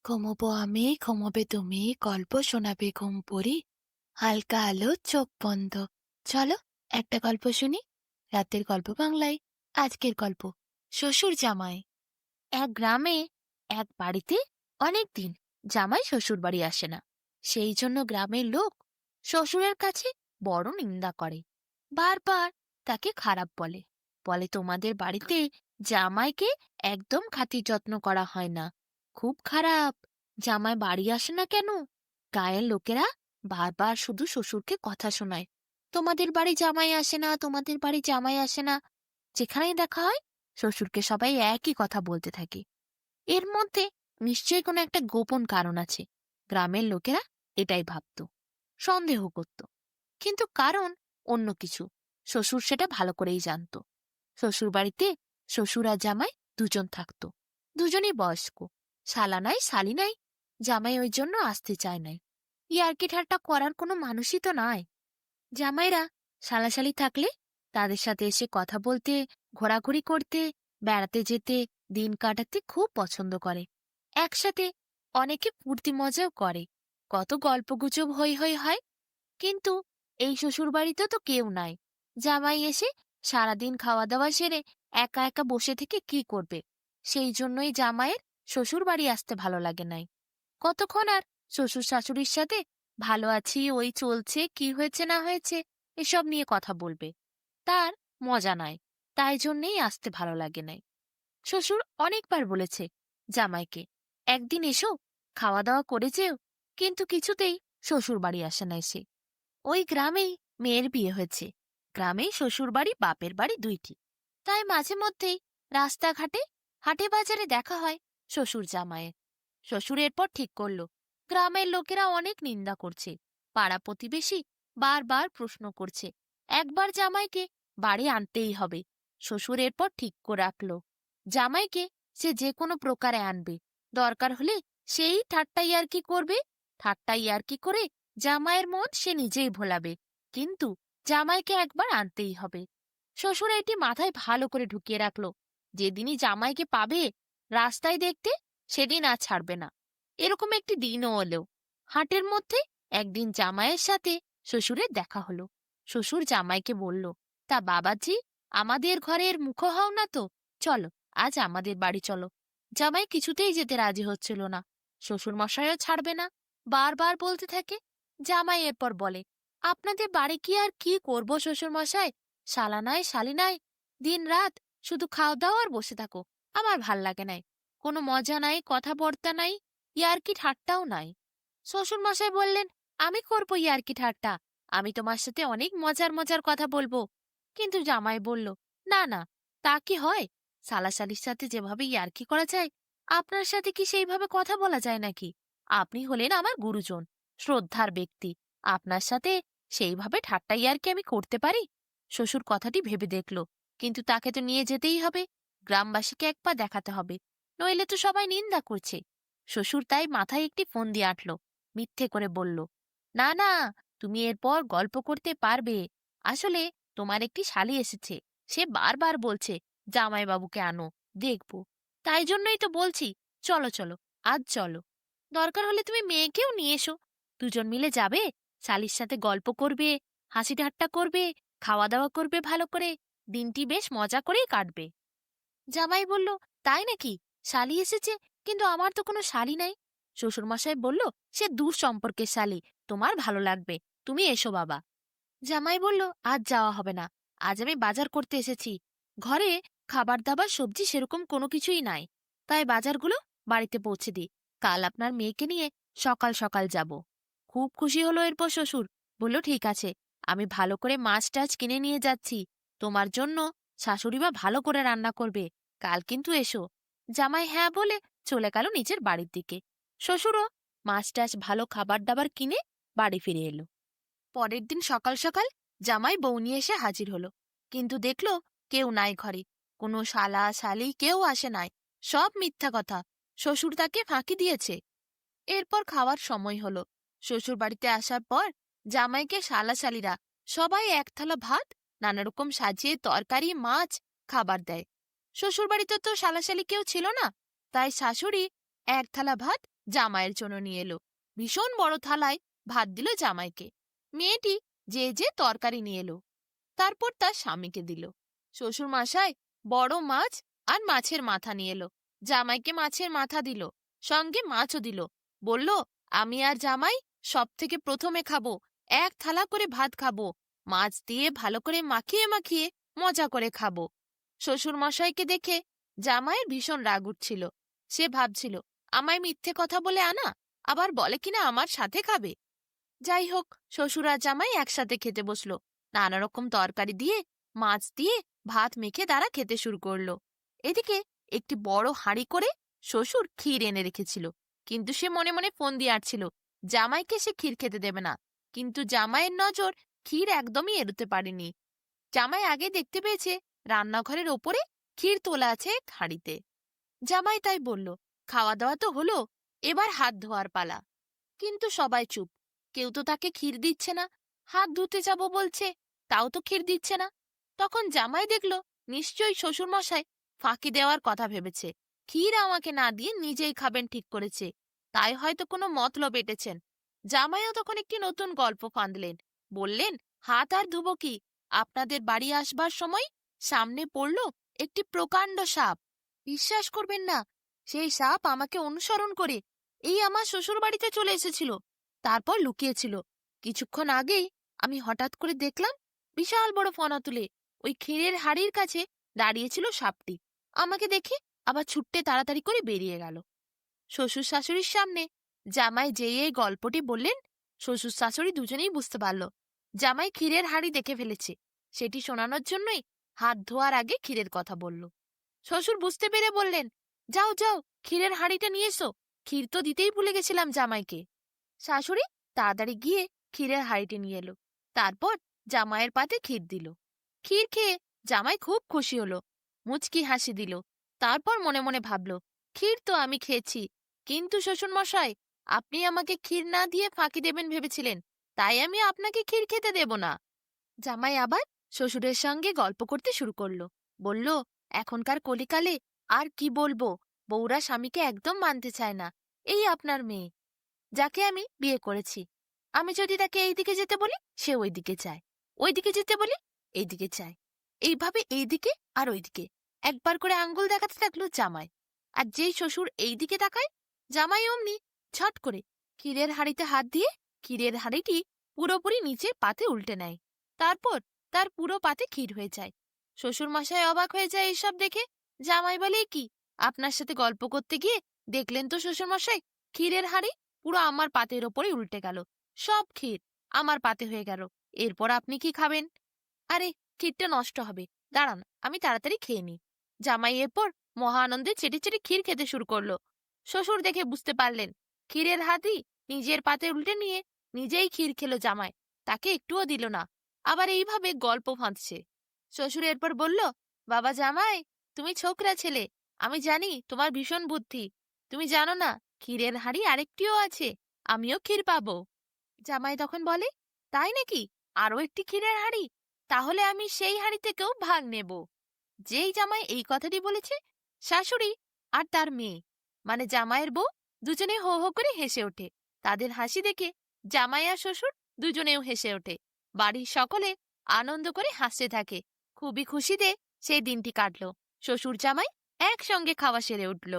ঘুমোবো আমি, ঘুমোবে তুমি, গল্প শোনাবে ঘুম পড়ি, হালকা আলো চোখ বন্ধ। চলো একটা গল্প শুনি। রাতের গল্প বাংলায়। আজকের গল্প শ্বশুর জামাই। এক গ্রামে এক বাড়িতে অনেক দিন জামাই শ্বশুর বাড়ি আসে না। সেই জন্য গ্রামের লোক শ্বশুরের কাছে বড় নিন্দা করে। বারবার তাকে খারাপ বলে। বলে তোমাদের বাড়িতে জামাইকে একদম খাতির যত্ন করা হয় না, খুব খারাপ। জামাই বাড়ি আসে না কেন? গায়ের লোকেরা বারবার শুধু শ্বশুরকে কথা শোনায়, তোমাদের বাড়ি জামাই আসে না, তোমাদের বাড়ি জামাই আসে না। যেখানেই দেখা হয় শ্বশুরকে সবাই একই কথা বলতে থাকে। এর মধ্যে নিশ্চয়ই কোনো একটা গোপন কারণ আছে। গ্রামের লোকেরা এটাই ভাবত, সন্দেহ করত। কিন্তু কারণ অন্য কিছু। শ্বশুর সেটা ভালো করেই জানত। শ্বশুর বাড়িতে শ্বশুর আর জামাই দুজন থাকত। দুজনই বয়স্ক, শালা নাই শালি নাই। জামাই ওই জন্য আসতে চায় নাই। ইয়ার্কি ঠাট্টা করার কোনো মানুষই তো নাই। জামাইরা শালাশালি থাকলে তাদের সাথে এসে কথা বলতে, ঘোরাঘুরি করতে, বেড়াতে যেতে, দিন কাটাতে খুব পছন্দ করে। একসাথে অনেকে ফুর্তি মজাও করে। কত গল্পগুজব হই হই হয়। কিন্তু এই শ্বশুরবাড়িতে তো কেউ নাই। জামাই এসে সারাদিন খাওয়া দাওয়া সেরে একা একা বসে থেকে কি করবে? সেই জন্যই জামাইয়ের শ্বশুর বাড়ি আসতে ভালো লাগে নাই। কতক্ষণ আর শ্বশুর শাশুড়ির সাথে ভালো আছি, ওই চলছে, কি হয়েছে না হয়েছে এসব নিয়ে কথা বলবে? তার মজা নাই। তাই জন্যেই আসতে ভালো লাগে নাই। শ্বশুর অনেকবার বলেছে জামাইকে, একদিন এসো, খাওয়া দাওয়া করে যেও। কিন্তু কিছুতেই শ্বশুর বাড়ি আসে না সে। ওই গ্রামেই মেয়ের বিয়ে হয়েছে। গ্রামেই শ্বশুর বাড়ি বাপের বাড়ি দুইটি। তাই মাঝে মধ্যেই রাস্তাঘাটে, হাটে বাজারে দেখা হয় শ্বশুর জামাইয়ের। শ্বশুর এরপর ঠিক করল, গ্রামের লোকেরা অনেক নিন্দা করছে, পাড়া প্রতিবেশী বারবার প্রশ্ন করছে, একবার জামাইকে বাড়ি আনতেই হবে। শ্বশুর এরপর ঠিক করে রাখল, জামাইকে সে যে কোনো প্রকারে আনবে। দরকার হলে সেই ঠাট্টা ইয়ার্কি করবে। ঠাট্টা ইয়ার্কি করে জামাইয়ের মন সে নিজেই ভোলাবে, কিন্তু জামাইকে একবার আনতেই হবে। শ্বশুর এটি মাথায় ভালো করে ঢুকিয়ে রাখল, যেদিনই জামাইকে পাবে রাস্তায় দেখতে, সেদিন আর ছাড়বে না। এরকম একটি দিনও এলো। হাটের মধ্যে একদিন জামাইয়ের সাথে শ্বশুরের দেখা হলো। শ্বশুর জামাইকে বলল, তা বাবাজি, আমাদের ঘরের মুখো হও না তো, চলো আজ আমাদের বাড়ি চলো। জামাই কিছুতেই যেতে রাজি হচ্ছিল না। শ্বশুর মশাইও ছাড়বে না, বারবার বলতে থাকে। জামাই এরপর বলে, আপনাদের বাড়ি কি আর কি করব শ্বশুর মশাই? শালা নাই শালি নাই, দিন রাত শুধু খাও দাও আর বসে থাকো। আমার ভাল লাগে নাই। কোনো মজা নাই, কথাবার্তা নাই, ইয়ার্কি ঠাট্টাও নাই। শ্বশুর মশাই বললেন, আমি করবো ইয়ার্কি ঠাট্টা, আমি তোমার সাথে অনেক মজার মজার কথা বলবো। কিন্তু জামাই বলল, না না, তা কি হয়? সালাসালির সাথে যেভাবে ইয়ার্কি করা যায়, আপনার সাথে কি সেইভাবে কথা বলা যায় নাকি? আপনি হলেন আমার গুরুজন, শ্রদ্ধার ব্যক্তি। আপনার সাথে সেইভাবে ঠাট্টা ইয়ার্কি আমি করতে পারি? শ্বশুর কথাটি ভেবে দেখল, কিন্তু তাকে তো নিয়ে যেতেই হবে। গ্রামবাসীকে এক পা দেখাতে হবে, নইলে তো সবাই নিন্দা করছে। শ্বশুর তাই মাথায় একটি ফোন দিয়ে আঁটল। মিথ্যে করে বলল, না না, তুমি এরপর গল্প করতে পারবে। আসলে তোমার একটি শালি এসেছে, সে বারবার বলছে জামাইবাবুকে আনো, দেখব। তাই জন্যই তো বলছি, চলো চলো, আজ চলো। দরকার হলে তুমি মেয়েকেও নিয়ে এসো, দুজন মিলে যাবে, শালির সাথে গল্প করবে, হাসি ঠাট্টা করবে, খাওয়া দাওয়া করবে ভালো করে, দিনটি বেশ মজা করেই কাটবে। জামাই বলল, তাই নাকি? শালি এসেছে, কিন্তু আমার তো কোনো শালি নাই। শ্বশুরমশাই বলল, সে দূর সম্পর্কের শালি, তোমার ভালো লাগবে, তুমি এসো বাবা। জামাই বলল, আজ যাওয়া হবে না, আজ আমি বাজার করতে এসেছি। ঘরে খাবার দাবার সবজি সেরকম কোনো কিছুই নাই, তাই বাজারগুলো বাড়িতে পৌঁছে দিই। কাল আপনার মেয়েকে নিয়ে সকাল সকাল যাব। খুব খুশি হলো এরপর শ্বশুর। বলল, ঠিক আছে, আমি ভালো করে মাছ টাছ কিনে নিয়ে যাচ্ছি। তোমার জন্য শাশুড়িমা ভালো করে রান্না করবে, কাল কিন্তু এসো। জামাই হ্যাঁ বলে চলে গেল নিজের বাড়ির দিকে। শ্বশুরও মাছ টাছ ভালো খাবার দাবার কিনে বাড়ি ফিরে এলো। পরের দিন সকাল সকাল জামাই বউ নিয়ে এসে হাজির হলো, কিন্তু দেখলো কেউ নাই ঘরে। কোনো শালা শালি কেউ আসে নাই, সব মিথ্যা কথা। শ্বশুর তাকে ফাঁকি দিয়েছে। এরপর খাওয়ার সময় হলো। শ্বশুর বাড়িতে আসার পর জামাইকে শালা শালিরা সবাই এক থালা ভাত, নানা রকম সাজিয়ে তরকারি মাছ খাবার দেয়। শ্বশুর বাড়িতে তো শালাশালি কেউ ছিল না, তাই শাশুড়ি এক থালা ভাত জামাইয়ের জন্য নিয়ে এলো। ভীষণ বড় থালায় ভাত দিল জামাইকে। মেয়েটি যে যে তরকারি নিয়ে এলো, তারপর তার স্বামীকে দিল। শ্বশুর মশাই বড় মাছ আর মাছের মাথা নিয়ে এলো। জামাইকে মাছের মাথা দিল, সঙ্গে মাছও দিল। বলল, আমি আর জামাই সব থেকে প্রথমে খাবো, এক থালা করে ভাত খাবো, মাছ দিয়ে ভালো করে মাখিয়ে মাখিয়ে মজা করে খাবো। শ্বশুর মশাইকে দেখে জামাইয়ের ভীষণ রাগ উঠছিল। সে ভাবছিল, আমায় মিথ্যে কথা বলে আনা, আবার বলে কিনা আমার সাথে খাবে। যাই হোক, শ্বশুর আর জামাই একসাথে খেতে বসলো। নানা রকম তরকারি দিয়ে, মাছ দিয়ে ভাত মেখে তারা খেতে শুরু করলো। এদিকে একটি বড় হাঁড়ি করে শ্বশুর ক্ষীর এনে রেখেছিল, কিন্তু সে মনে মনে ফোন দিয়ে আটছিল জামাইকে সে ক্ষীর খেতে দেবে না। কিন্তু জামাইয়ের নজর ক্ষীর একদমই এড়োতে পারেনি। জামাই আগে দেখতে পেয়েছে রান্নাঘরের ওপরে ক্ষীর তোলা আছে এক হাঁড়িতে। জামাই তাই বলল, খাওয়া দাওয়া তো হলো, এবার হাত ধোয়ার পালা। কিন্তু সবাই চুপ, কেউ তো তাকে ক্ষীর দিচ্ছে না। হাত ধুতে যাব বলছে, তাও তো ক্ষীর দিচ্ছে না। তখন জামাই দেখল নিশ্চয়ই শ্বশুর মশাই ফাঁকি দেওয়ার কথা ভেবেছে, ক্ষীর আমাকে না দিয়ে নিজেই খাবেন ঠিক করেছে, তাই হয়তো কোনো মতলব এঁটেছেন। জামাইও তখন একটি নতুন গল্প ফাঁদলেন। বললেন, হাত আর ধুবো কি, আপনাদের বাড়ি আসবার সময় সামনে পড়ল একটি প্রকাণ্ড সাপ। বিশ্বাস করবেন না, সেই সাপ আমাকে অনুসরণ করে এই আমার শ্বশুর বাড়িতে চলে এসেছিল, তারপর লুকিয়েছিল। কিছুক্ষণ আগেই আমি হঠাৎ করে দেখলাম বিশাল বড় ফনা তুলে ওই ক্ষীরের হাড়ির কাছে দাঁড়িয়েছিল সাপটি। আমাকে দেখে আবার ছুট্টে তাড়াতাড়ি করে বেরিয়ে গেল। শ্বশুর শাশুড়ির সামনে জামাই যেই এই গল্পটি বললেন, শ্বশুর শাশুড়ি দুজনেই বুঝতে পারল জামাই ক্ষীরের হাড়ি দেখে ফেলেছে। সেটি শোনানোর জন্যই হাত ধোয়ার আগে ক্ষীরের কথা বলল। শ্বশুর বুঝতে পেরে বললেন, যাও যাও, ক্ষীরের হাঁড়িটা নিয়ে এসো, ক্ষীর তো দিতেই ভুলে গেছিলাম জামাইকে। শাশুড়ি তাড়াতাড়ি গিয়ে ক্ষীরের হাঁড়িটি নিয়ে এলো। তারপর জামাইয়ের পাতে ক্ষীর দিল। ক্ষীর খেয়ে জামাই খুব খুশি হলো, মুচকি হাসি দিল। তারপর মনে মনে ভাবল, ক্ষীর তো আমি খেয়েছি, কিন্তু শ্বশুর মশাই, আপনি আমাকে ক্ষীর না দিয়ে ফাঁকি দেবেন ভেবেছিলেন, তাই আমি আপনাকে ক্ষীর খেতে দেব না। জামাই আবার শ্বশুরের সঙ্গে গল্প করতে শুরু করলো। বলল, এখনকার কলিকালে আর কি বলবো, বউরা স্বামীকে একদম মানতে চায় না। এই আপনার মেয়ে, যাকে আমি বিয়ে করেছি, আমি যদি তাকে এইদিকে যেতে বলি সে ওইদিকে চায়, ওইদিকে যেতে বলি এইদিকে চায়, এইভাবে এইদিকে আর ওইদিকে একবার করে আঙ্গুল দেখাতে থাকলো জামাই। আর যেই শ্বশুর এইদিকে তাকায়, জামাই অমনি ছট করে ক্ষীরের হাঁড়িতে হাত দিয়ে ক্ষীরের হাঁড়িটি পুরোপুরি নিচের পাতে উল্টে নেয়। তারপর তার পুরো পাতে ক্ষীর হয়ে যায়। শ্বশুর মশাই অবাক হয়ে যায় এইসব দেখে। জামাই বলে, কি, আপনার সাথে গল্প করতে গিয়ে দেখলেন তো শ্বশুর মশাই, ক্ষীরের হাঁড়ি পুরো আমার পাতের ওপরে উল্টে গেল, সব ক্ষীর আমার পাতে হয়ে গেল, এরপর আপনি কি খাবেন? আরে, ক্ষীরটা নষ্ট হবে, দাঁড়ান আমি তাড়াতাড়ি খেয়ে নিই। জামাই এরপর মহা আনন্দে চেটে চেটে ক্ষীর খেতে শুরু করলো। শ্বশুর দেখে বুঝতে পারলেন ক্ষীরের হাতি নিজের পাতে উল্টে নিয়ে নিজেই ক্ষীর খেলো জামাই, তাকে একটুও দিল না। আবার এইভাবে গল্প ফাঁদছে। শ্বশুর এরপর বলল, বাবা জামাই, তুমি ছোকরা ছেলে, আমি জানি তোমার ভীষণ বুদ্ধি। তুমি জানো না ক্ষীরের হাঁড়ি আরেকটিও আছে, আমিও ক্ষীর পাবো। জামাই তখন বলে, তাই নাকি, আরো একটি ক্ষীরের হাঁড়ি, তাহলে আমি সেই হাঁড়ি থেকেও ভাগ নেব। যেই জামাই এই কথাটি বলেছে, শাশুড়ি আর তার মেয়ে মানে জামাইয়ের বউ দুজনে হো হো করে হেসে ওঠে। তাদের হাসি দেখে জামাই আর শ্বশুর দুজনেও হেসে ওঠে। বাড়ির সকলে আনন্দ করে হাসতে থাকে। খুবই খুশিতে সেই দিনটি কাটলো। শ্বশুর জামাই একসঙ্গে খাওয়া সেরে উঠল।